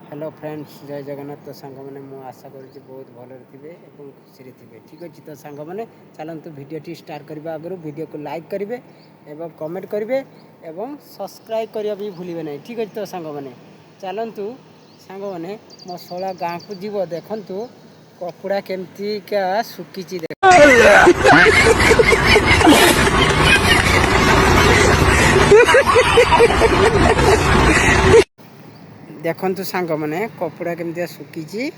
Hello friends जय जगन्नाथ। तो सांग मैंने मु आशा करुँच बहुत भलरे थे और खुशी थे। ठीक अच्छे तो सांग मैंने चलतु भिडियो स्टार्ट करने आगु भिडियो को लाइक करेंगे और कमेंट करेंगे और सब्सक्राइब करने भी भूलिए ना। ठीक अच्छे तो सांग मैंने चलतु सांग मैंने मो शोला गाँव को जीव देखु कपड़ा केमतीका सुखी देखु सांग मैंने कपड़ा केमती सुखी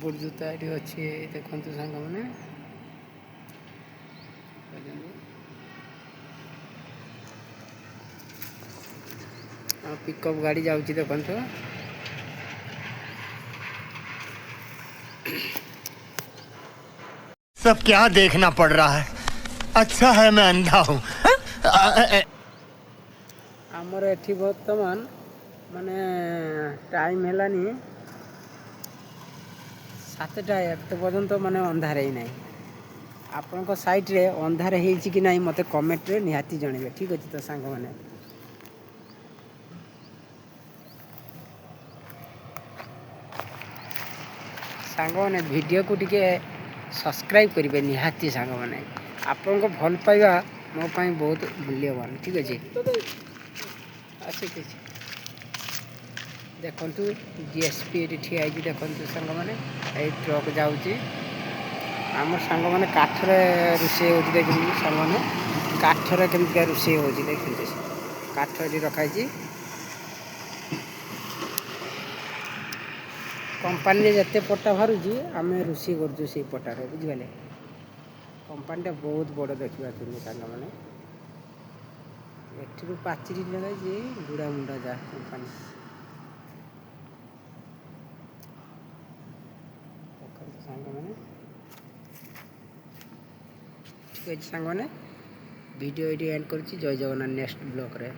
बुट जूता ये अच्छे देखु सांग मैंने पिकअप गाड़ी जाऊँगी देखु सब क्या देखना पड़ रहा है। अच्छा है मैं अंधा हूँ। आमर एठी बर्तमान माने टाइम हेलानी 7टा एत पर्यंत माने अंधार ही नहीं। आपण साइड रे अंधार होइछि कि नहीं मते कमेंट रे निहाती जणेबे। ठीक अछि तो सांग माने सांग माने वीडियो को टिके सब्सक्राइब करेंगे निहाती सांग माने आपण को भल पाइबा मो पाई बहुत मूल्यवान। ठीक अछि आसे देखु जीएसपी ये ठिया देखु सांग मैंने ये ट्रक जाऊँगी आम सांग मैंने काठरे रोषे हो देखते सांग मैंने काठरे केमती रोषे हो देखते काठ ये रखाई कंपानी जिते पट्टा बाहर आम रोषे कर पट्टार बुझे कंपानीटा बहुत बड़ देखा सांग मैंने एठू पाचेरी लगाई बुढ़ा मुंडा जा कंपानी सांग मैंने ठीक अच्छे सांग मैंने वीडियो ये एंड कर जय जगन्नाथ नेक्स्ट ब्लॉग रे।